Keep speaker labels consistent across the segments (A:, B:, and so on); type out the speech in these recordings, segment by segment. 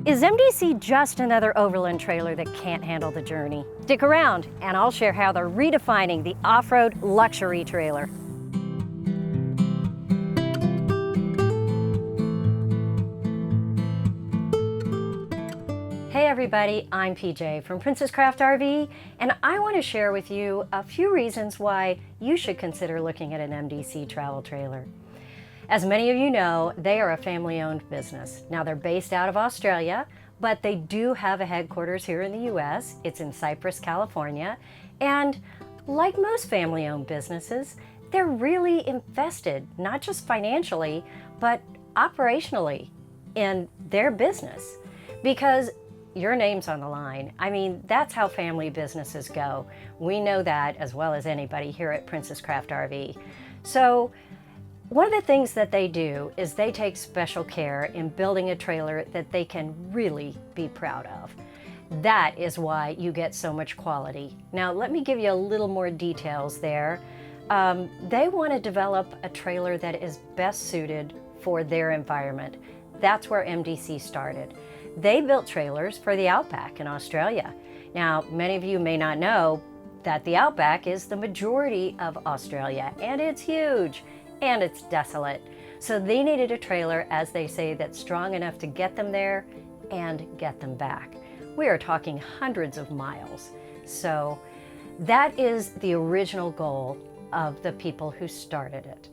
A: Is MDC just another overland trailer that can't handle the journey? Stick around and I'll share how they're redefining the off-road luxury trailer. Hey everybody, I'm PJ from Princess Craft RV, and I want to share with you a few reasons why you should consider looking at an MDC travel trailer. As many of you know, they are a family-owned business. Now they're based out of Australia, but they do have a headquarters here in the US. It's in Cypress, California, and like most family-owned businesses, they're really invested, not just financially, but operationally in their business, because your name's on the line. I mean, that's how family businesses go. We know that as well as anybody here at Princess Craft RV. So one of the things that they do is they take special care in building a trailer that they can really be proud of. That is why you get so much quality. Now, let me give you a little more details there. They want to develop a trailer that is best suited for their environment. That's where MDC started. They built trailers for the outback in Australia. Now, many of you may not know that the outback is the majority of Australia, and it's huge. And it's desolate. So they needed a trailer, as they say, that's strong enough to get them there and get them back. We are talking hundreds of miles. So that is the original goal of the people who started it.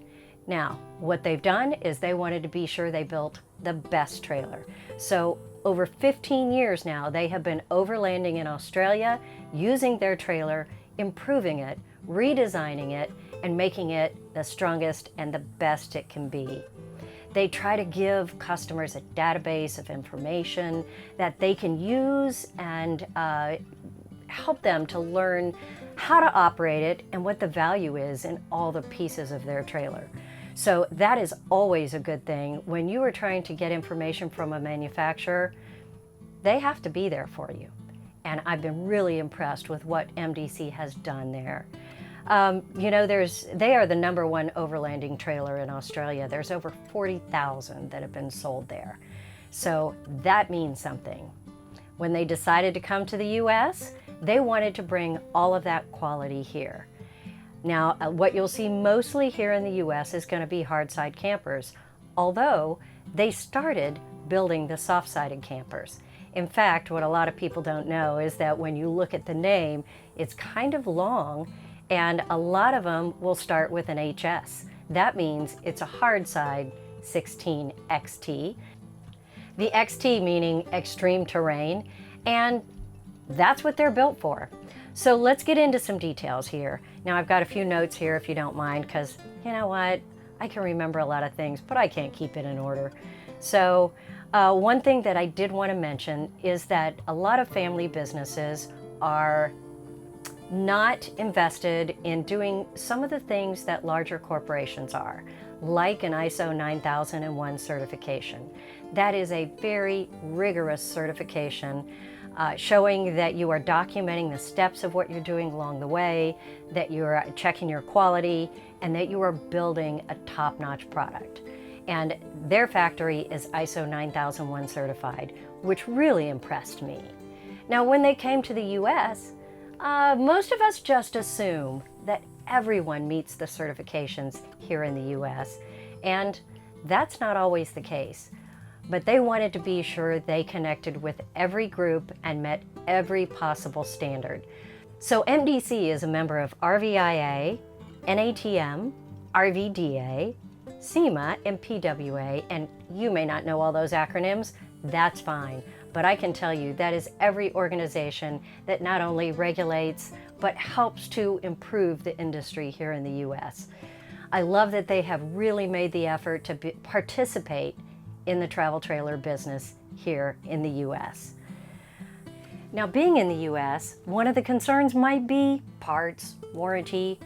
A: Now, what they've done is they wanted to be sure they built the best trailer. So over 15 years now, they have been overlanding in Australia, using their trailer, improving it, redesigning it, and making it the strongest and the best it can be. They try to give customers a database of information that they can use and help them to learn how to operate it and what the value is in all the pieces of their trailer. So that is always a good thing. When you are trying to get information from a manufacturer, they have to be there for you. And I've been really impressed with what MDC has done there. You know, they are the #1 overlanding trailer in Australia. There's over 40,000 that have been sold there. So that means something. When they decided to come to the US, they wanted to bring all of that quality here. Now, what you'll see mostly here in the US is going to be hard-side campers, although they started building the soft-sided campers. In fact, what a lot of people don't know is that when you look at the name, it's kind of long, and a lot of them will start with an HS. That means it's a hard side 16 XT. The XT meaning extreme terrain, and that's what they're built for. So let's get into some details here. Now I've got a few notes here if you don't mind, because you know what? I can remember a lot of things, but I can't keep it in order. So one thing that I did want to mention is that a lot of family businesses are not invested in doing some of the things that larger corporations are, like an ISO 9001 certification. That is a very rigorous certification showing that you are documenting the steps of what you're doing along the way, that you're checking your quality, and that you are building a top-notch product. And their factory is ISO 9001 certified, which really impressed me. Now, when they came to the US, most of us just assume that everyone meets the certifications here in the US, and that's not always the case. But they wanted to be sure they connected with every group and met every possible standard. So MDC is a member of RVIA, NATM, RVDA, SEMA, and PWA, and you may not know all those acronyms, that's fine. But I can tell you that is every organization that not only regulates, but helps to improve the industry here in the US. I love that they have really made the effort to participate in the travel trailer business here in the US. Now, being in the US, one of the concerns might be parts, warranty.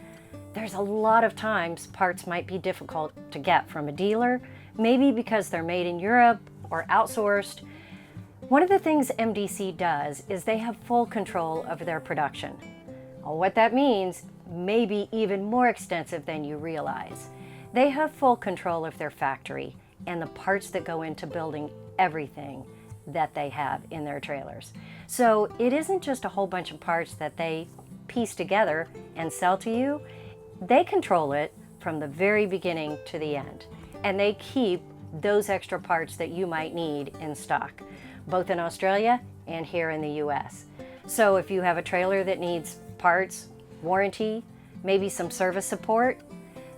A: There's a lot of times parts might be difficult to get from a dealer, maybe because they're made in Europe or outsourced. One of the things MDC does is they have full control over their production. What that means may be even more extensive than you realize. They have full control of their factory and the parts that go into building everything. that they have in their trailers. So it isn't just a whole bunch of parts that they piece together and sell to you. They control it from the very beginning to the end. And they keep those extra parts that you might need in stock, both in Australia and here in the US. So if you have a trailer that needs parts, warranty, maybe some service support,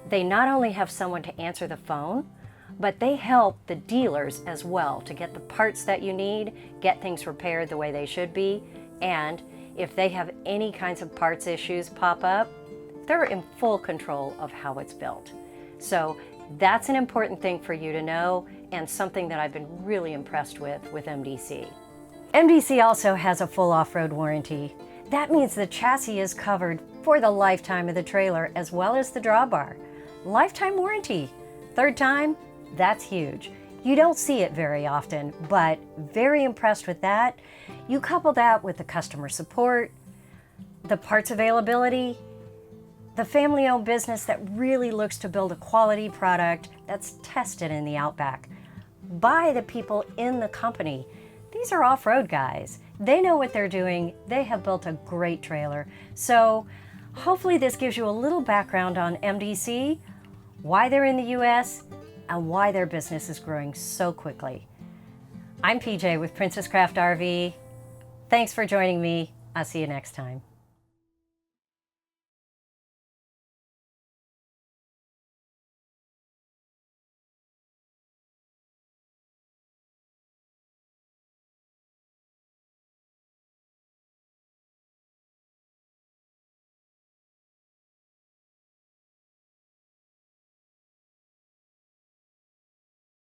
A: they not only have someone to answer the phone, but they help the dealers as well to get the parts that you need, get things repaired the way they should be, and if they have any kinds of parts issues pop up, they're in full control of how it's built. So that's an important thing for you to know, and something that I've been really impressed with MDC. MDC also has a full off-road warranty. That means the chassis is covered for the lifetime of the trailer as well as the drawbar. Lifetime warranty. Third time, that's huge. You don't see it very often, but very impressed with that. You couple that with the customer support, the parts availability, the family-owned business that really looks to build a quality product that's tested in the Outback by the people in the company. These are off-road guys. They know what they're doing. They have built a great trailer. So hopefully this gives you a little background on MDC, why they're in the US, and why their business is growing so quickly. I'm PJ with Princess Craft RV. Thanks for joining me. I'll see you next time.